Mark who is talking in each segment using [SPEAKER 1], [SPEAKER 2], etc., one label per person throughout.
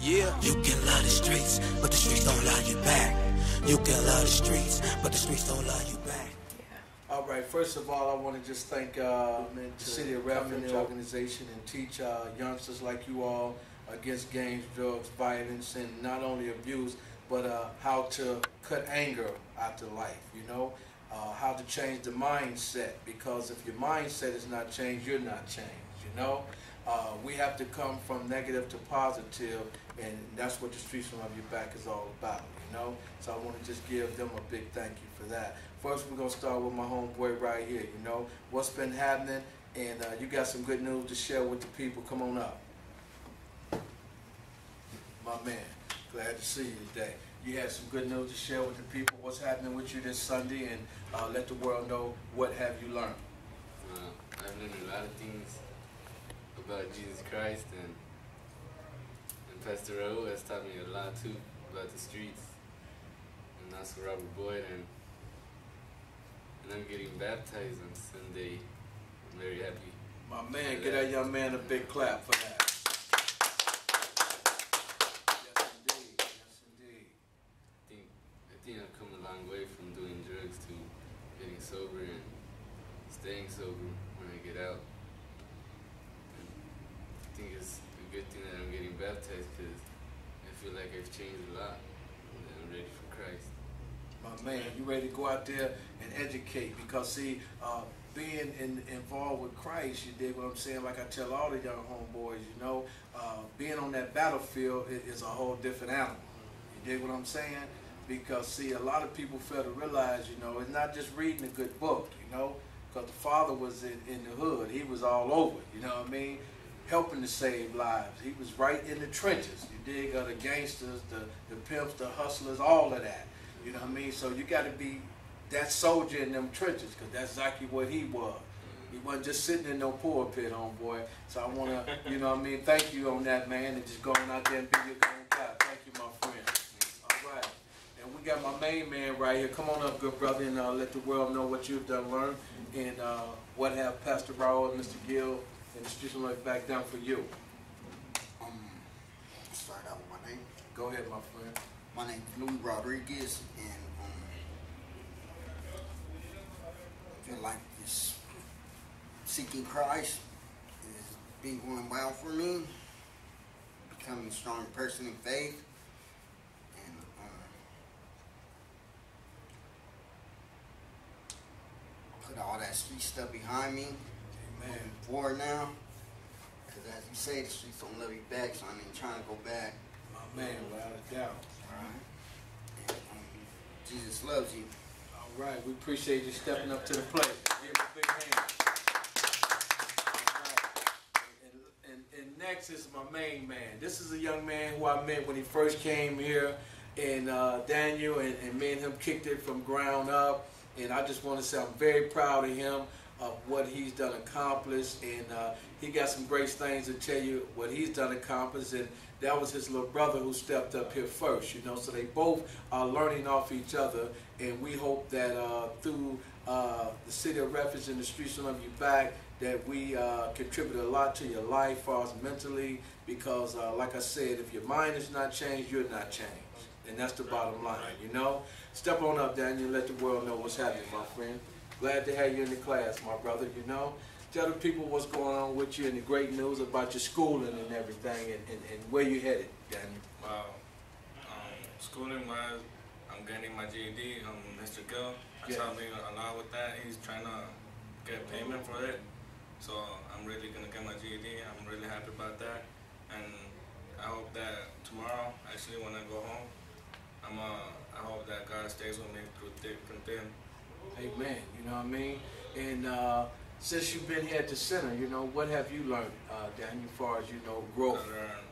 [SPEAKER 1] Yeah. You can love the streets, but the streets don't love you back. You can love the streets, but the streets don't love you back.
[SPEAKER 2] All right, first of all, I want to just thank the City of Refuge organization and teach youngsters like you all against gangs, drugs, violence, and not only abuse, but how to cut anger out of life, you know, how to change the mindset, because if your mindset is not changed, you're not changed, you know. We have to come from negative to positive, and that's what the Streets Don't Love You Back is all about, you know. So I want to just give them a big thank you for that. First, we're going to start with my homeboy right here, you know. What's been happening, and you got some good news to share with the people. Come on up. My man, glad to see you today. You had some good news to share with the people. What's happening with you this Sunday, and let the world know what have you learned.
[SPEAKER 3] I've learned a lot of things about Jesus Christ, and Pastor Raul has taught me a lot too about the streets, and also Robert Boyd, and I'm getting baptized on Sunday. I'm very happy.
[SPEAKER 2] My man, get that young man a big clap for that. Yes, indeed. Yes, indeed.
[SPEAKER 3] I think I've come a long way from doing drugs to getting sober and staying sober when I get out. And I think it's a good thing that I'm getting baptized, because I feel like I've changed a lot and I'm ready for Christ.
[SPEAKER 2] My man, you ready to go out there and educate, because see, being involved with Christ, you dig what I'm saying? Like I tell all the young homeboys, you know, being on that battlefield is a whole different animal. You dig what I'm saying? Because see, a lot of people fail to realize, you know, it's not just reading a good book, you know, because the father was in the hood. He was all over, you know what I mean? Helping to save lives. He was right in the trenches. You dig? The gangsters, the pimps, the hustlers, all of that. You know what I mean? So you got to be that soldier in them trenches, because that's exactly what he was. He wasn't just sitting in no pulpit, homeboy. So I want to, you know what I mean, thank you on that, man, and just going out there and be your own guy. Thank you, my friend. All right. And we got my main man right here. Come on up, good brother, and let the world know what you've done learned, and what have Pastor Raul and Mr. Gill and the Streets Don't Love You Back done for you.
[SPEAKER 4] Start out with my name.
[SPEAKER 2] Go ahead, my friend.
[SPEAKER 4] My name is Louis Rodriguez, and I feel like this seeking Christ has been going well for me, becoming a strong person in faith, and put all that street stuff behind me.
[SPEAKER 2] Amen.
[SPEAKER 4] Moving forward now, because as you say, the streets don't love you back, so I ain't trying to go back.
[SPEAKER 2] My man, without a doubt.
[SPEAKER 4] And, Jesus loves you.
[SPEAKER 2] All right, we appreciate you stepping up to the plate. Give him a big hand. All right. And next is my main man. This is a young man who I met when he first came here, and Daniel, and me and him kicked it from ground up. And I just want to say I'm very proud of him, of what he's done accomplished, and he got some great things to tell you what he's done accomplished, and that was his little brother who stepped up here first, you know, so they both are learning off each other, and we hope that through the City of Refuge and the Streets Don't Love You Back, that we contribute a lot to your life as far as mentally, because like I said, if your mind is not changed, you're not changed, and that's the bottom line, you know. Step on up, Daniel, and let the world know what's happening, my friend. Glad to have you in the class, my brother, you know. Tell the people what's going on with you and the great news about your schooling and everything, and where you headed, Daniel.
[SPEAKER 5] Wow. Schooling-wise, I'm getting my GED. Mr. Gill has helped me a lot with that. He's trying to get payment for it. So I'm really going to get my GED. I'm really happy about that. And I hope that tomorrow, actually, when I go home, I hope that God stays with me through thick and thin.
[SPEAKER 2] Amen. You know what I mean? And since you've been here at the center, you know, what have you learned, Daniel, as far as, you know, growth?
[SPEAKER 5] I learned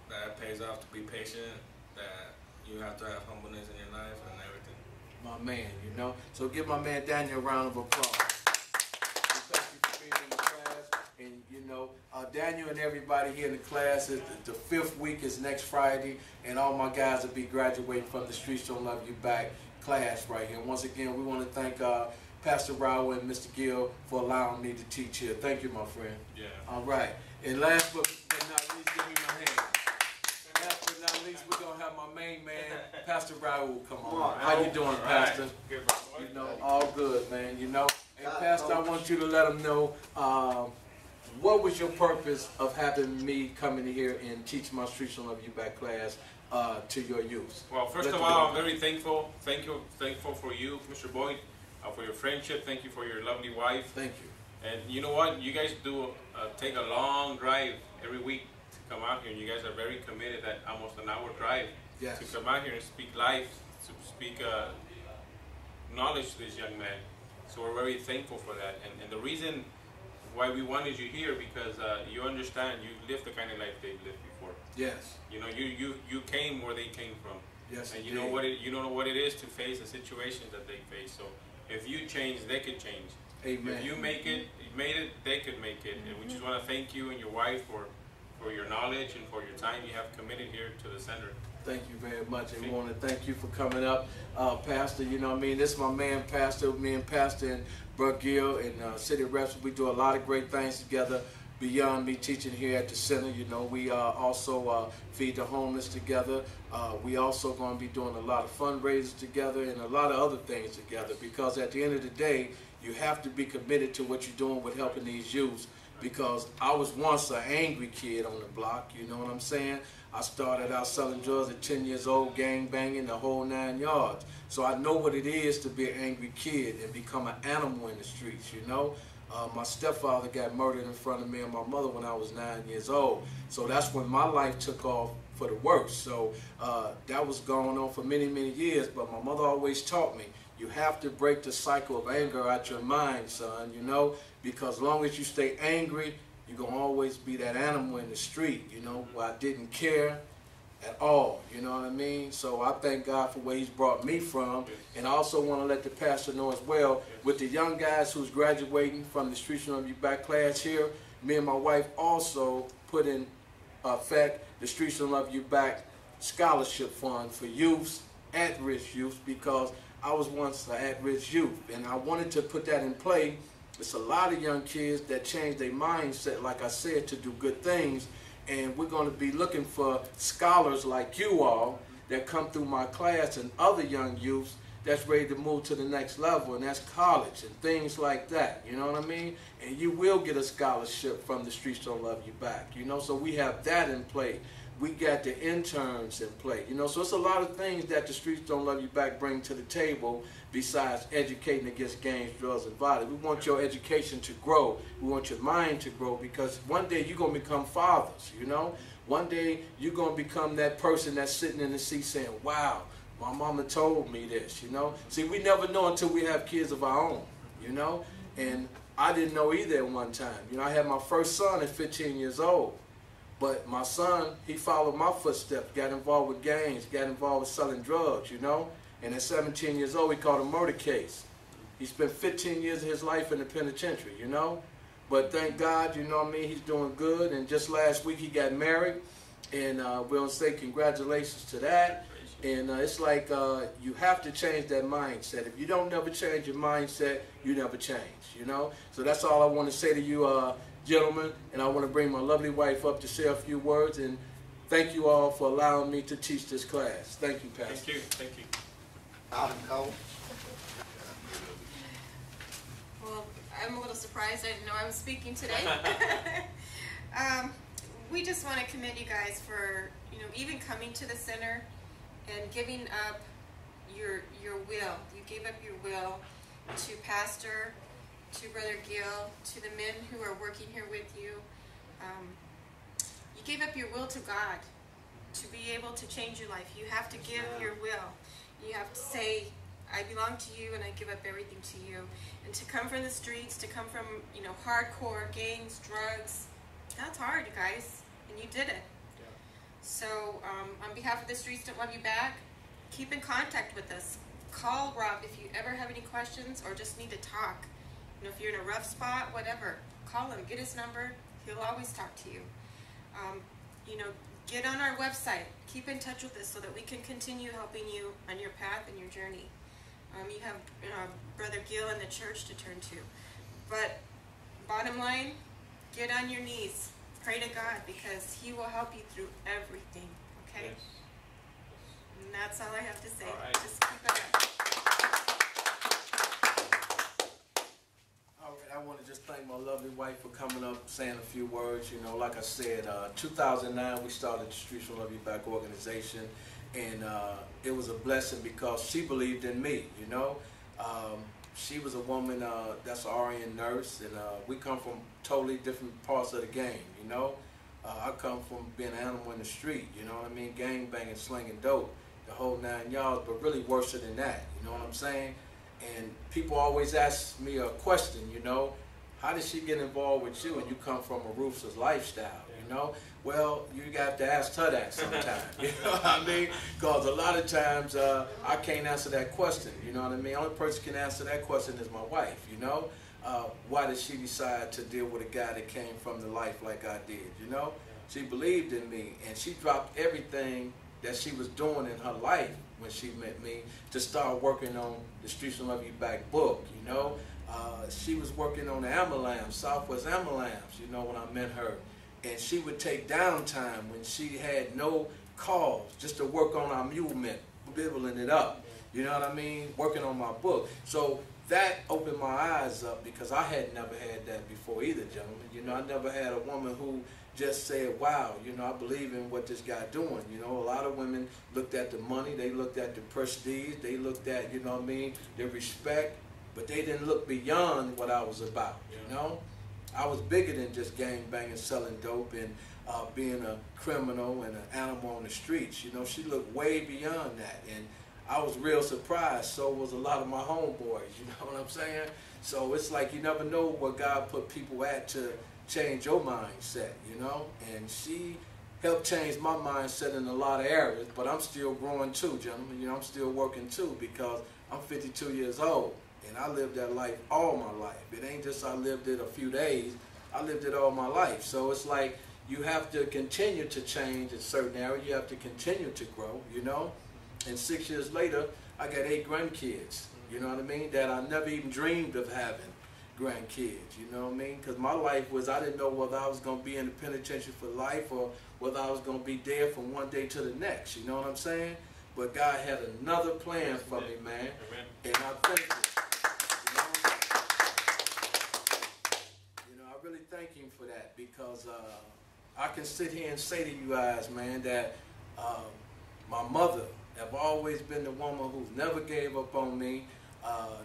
[SPEAKER 5] that it pays off to be patient, that you have to have humbleness in your life and everything.
[SPEAKER 2] My man, you know. So give my man Daniel a round of applause. Thank you for being in the class. And, you know, Daniel and everybody here in the class, the 5th week is next Friday, and all my guys will be graduating from the Streets Don't Love You Back class right here. And once again, we want to thank Pastor Raul and Mr. Gill for allowing me to teach here. Thank you, my friend.
[SPEAKER 5] Yeah.
[SPEAKER 2] All right. And last but not least, give me my hand. my main man, Pastor Raul. Come on.
[SPEAKER 4] on,
[SPEAKER 2] How you
[SPEAKER 4] Raul.
[SPEAKER 2] doing,
[SPEAKER 5] All right.
[SPEAKER 2] Pastor?
[SPEAKER 5] Good, brother.
[SPEAKER 2] You know, all good, man. You know, and
[SPEAKER 4] God,
[SPEAKER 2] Pastor, I
[SPEAKER 4] Coach.
[SPEAKER 2] want you to let them know what was your purpose of having me come in here and teach my Streets Don't Love You Back class to your youth.
[SPEAKER 5] Well, first
[SPEAKER 2] Let
[SPEAKER 5] of
[SPEAKER 2] the
[SPEAKER 5] all, I'm
[SPEAKER 2] people
[SPEAKER 5] very thankful. Thankful for you, Mr. Boyd, for your friendship. Thank you for your lovely wife.
[SPEAKER 2] Thank you.
[SPEAKER 5] And you know what? You guys do take a long drive every week to come out here. And you guys are very committed at almost an hour drive
[SPEAKER 2] Yes.
[SPEAKER 5] to come out here and speak life, to speak knowledge to this young man. So we're very thankful for that. And the reason why we wanted you here, because you understand, you lived the kind of life they've lived before.
[SPEAKER 2] Yes.
[SPEAKER 5] You know, you came where they came from.
[SPEAKER 2] Yes.
[SPEAKER 5] And you know what you don't know what it is to face the situations that they face. So if you change, they could change.
[SPEAKER 2] Amen.
[SPEAKER 5] If you made it, they could make it. And we just want to thank you and your wife for your knowledge and for your time you have committed here to the center.
[SPEAKER 2] Thank you very much. And we want to thank you for coming up, Pastor. You know what I mean? This is my man, Pastor. Me and Pastor and Brother Gill and City Refuge, we do a lot of great things together beyond me teaching here at the center. You know, we also feed the homeless together. We also going to be doing a lot of fundraisers together and a lot of other things together, because at the end of the day, you have to be committed to what you're doing with helping these youths, because I was once an angry kid on the block, you know what I'm saying? I started out selling drugs at 10 years old, gang banging, the whole 9 yards. So I know what it is to be an angry kid and become an animal in the streets, you know? My stepfather got murdered in front of me and my mother when I was 9 years old. So that's when my life took off for the worse. So that was going on for many, many years, but my mother always taught me, you have to break the cycle of anger out your mind, son, you know? Because as long as you stay angry, you're going to always be that animal in the street, you know, where I didn't care at all, you know what I mean? So I thank God for where he's brought me from. And I also want to let the pastor know as well, with the young guys who's graduating from the Streets Don't Love You Back class here, me and my wife also put in effect the Streets Don't Love You Back scholarship fund for youths, at-risk youth, because I was once an at-risk youth, and I wanted to put that in play. It's a lot of young kids that change their mindset, like I said, to do good things, and we're going to be looking for scholars like you all that come through my class and other young youths that's ready to move to the next level, and that's college and things like that, you know what I mean? And you will get a scholarship from the Streets Don't Love You Back, you know, so we have that in play. We got the interns in play, you know, so it's a lot of things that the Streets Don't Love You Back bring to the table besides educating against gangs, drugs, and violence. We want your education to grow. We want your mind to grow, because one day you're going to become fathers, you know. One day you're going to become that person that's sitting in the seat saying, wow, my mama told me this, you know. See, we never know until we have kids of our own, you know. And I didn't know either at one time. You know, I had my first son at 15 years old. But my son, he followed my footsteps, got involved with gangs, got involved with selling drugs, you know. And at 17 years old, he caught a murder case. He spent 15 years of his life in the penitentiary, you know. But thank God, you know what I mean, he's doing good. And just last week, he got married. And we want to say congratulations to that. And it's like you have to change that mindset. If you don't never change your mindset, you never change, you know. So that's all I want to say to you, gentlemen, and I want to bring my lovely wife up to say a few words, and thank you all for allowing me to teach this class. Thank you, Pastor.
[SPEAKER 5] Thank you. Thank you.
[SPEAKER 4] Cole.
[SPEAKER 6] Well, I'm a little surprised. I didn't know I was speaking today. We just want to commend you guys for, you know, even coming to the center and giving up your will. You gave up your will to Pastor, to Brother Gill, to the men who are working here with you. You gave up your will to God to be able to change your life. You have to give your will. You have to say, I belong to you and I give up everything to you. And to come from the streets, to come from, you know, hardcore gangs, drugs, that's hard, you guys. And you did it.
[SPEAKER 5] Yeah.
[SPEAKER 6] So on behalf of the Streets Don't Love You Back, keep in contact with us. Call Rob if you ever have any questions or just need to talk. You know, if you're in a rough spot, whatever, call him, get his number. He'll always talk to you. You know, get on our website. Keep in touch with us so that we can continue helping you on your path and your journey. You have Brother Gill and the church to turn to. But bottom line, get on your knees. Pray to God, because he will help you through everything. Okay?
[SPEAKER 5] Yes.
[SPEAKER 6] That's all I have to say.
[SPEAKER 5] All right.
[SPEAKER 6] Just keep it up.
[SPEAKER 2] All right, I want to just thank my lovely wife for coming up, saying a few words. You know, like I said, 2009 we started the Streets Don't Love You Back organization, and it was a blessing because she believed in me. You know, she was a woman that's an RN nurse, and we come from totally different parts of the game. You know, I come from being an animal in the street. You know what I mean? Gang banging, slinging dope, the whole 9 yards, but really worse than that. You know what I'm saying? And people always ask me a question, you know, how did she get involved with you and you come from a ruthless lifestyle, you know? Well, you got to ask her that sometime, you know what I mean? Because a lot of times I can't answer that question, you know what I mean? Only person can answer that question is my wife, you know? Why did she decide to deal with a guy that came from the life like I did, you know? She believed in me, and she dropped everything that she was doing in her life when she met me to start working on the Streets Don't Love You Back book, you know. She was working on the ambulance, Southwest ambulance, you know, when I met her. And she would take downtime when she had no calls just to work on our movement, building it up, you know what I mean, working on my book. So that opened my eyes up because I had never had that before either, gentlemen. You know, I never had a woman who just said, wow, you know, I believe in what this guy doing. You know, a lot of women looked at the money, they looked at the prestige, they looked at, you know what I mean, the respect, but they didn't look beyond what I was about, you know. I was bigger than just gang banging, selling dope, and being a criminal and an animal on the streets. You know, she looked way beyond that, and I was real surprised. So was a lot of my homeboys, you know what I'm saying? So it's like you never know where God put people at to change your mindset, you know, and she helped change my mindset in a lot of areas, but I'm still growing too, gentlemen. You know, I'm still working too because I'm 52 years old, and I lived that life all my life. It ain't just I lived it a few days, I lived it all my life. So it's like you have to continue to change in certain areas, you have to continue to grow, you know, and 6 years later, I got 8 grandkids, you know what I mean, that I never even dreamed of having grandkids, you know what I mean? Because my life was, I didn't know whether I was going to be in the penitentiary for life or whether I was going to be dead from one day to the next, you know what I'm saying? But God had another plan for me, man, and I thank you. You know, I really thank him for that because I can sit here and say to you guys, man, that my mother have always been the woman who never gave up on me.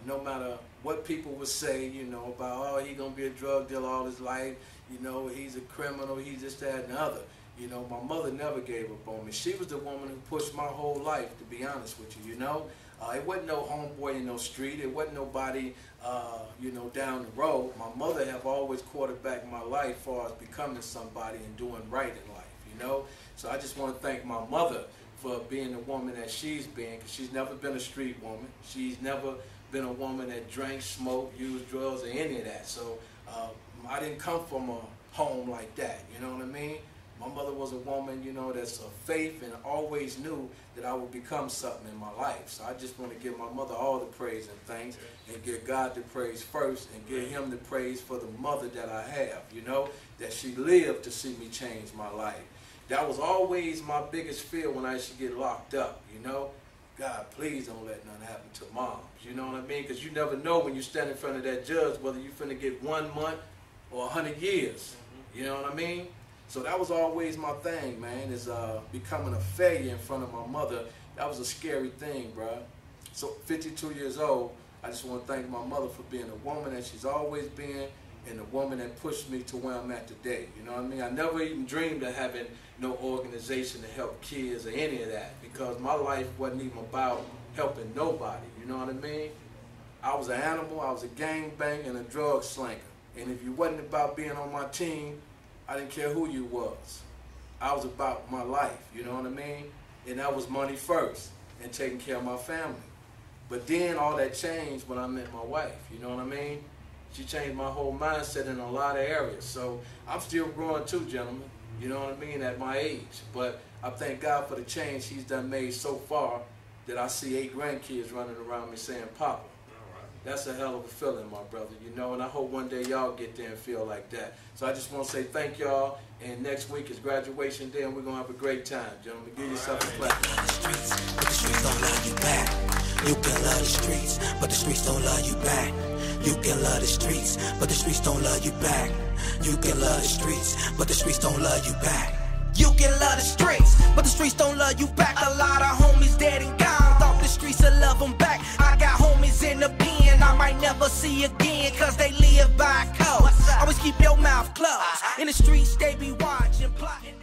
[SPEAKER 2] No matter what people would say, you know, about, oh, he gonna be a drug dealer all his life, you know, he's a criminal, he's this, that, and the other. You know, my mother never gave up on me. She was the woman who pushed my whole life, to be honest with you, you know. It wasn't no homeboy in no street. It wasn't nobody, you know, down the road. My mother have always quarterbacked my life as far as becoming somebody and doing right in life, you know. So I just want to thank my mother for being the woman that she's been, because she's never been a street woman. She's never been a woman that drank, smoked, used drugs, or any of that. So I didn't come from a home like that, you know what I mean? My mother was a woman, you know, that's of faith and always knew that I would become something in my life. So I just want to give my mother all the praise and thanks and give God the praise first and give him the praise for the mother that I have, you know, that she lived to see me change my life. That was always my biggest fear when I used to get locked up, you know. God, please don't let nothing happen to moms, you know what I mean? Because you never know when you stand in front of that judge whether you're finna get 1 month or 100 years, you know what I mean? So that was always my thing, man, is becoming a failure in front of my mother. That was a scary thing, bro. So 52 years old, I just want to thank my mother for being a woman that she's always been and a woman that pushed me to where I'm at today. You know what I mean? I never even dreamed of having no organization to help kids or any of that because my life wasn't even about helping nobody. You know what I mean? I was an animal, I was a gangbang and a drug slinger. And if you wasn't about being on my team, I didn't care who you was. I was about my life, you know what I mean? And that was money first and taking care of my family. But then all that changed when I met my wife, you know what I mean? She changed my whole mindset in a lot of areas. So I'm still growing too, gentlemen, you know what I mean, at my age. But I thank God for the change he's done made so far that I see 8 grandkids running around me saying, Papa. That's a hell of a feeling, my brother, you know, and I hope one day y'all get there and feel like that. So I just want to say thank y'all, and next week is graduation day, and we're going to have a great time, gentlemen. Give yourself a clap.
[SPEAKER 1] But the streets don't love you back. You can love the streets, but the streets don't love you back. You can love the streets, but the streets don't love you back. You can love the streets, but the streets don't love you back. You can love the streets, but the streets don't love you back. A lot of homies dead and gone, thought the streets would love them back. I got homies in the pen I might never see again, cause they live by code. Always keep your mouth closed. In the streets they be watching, plotting.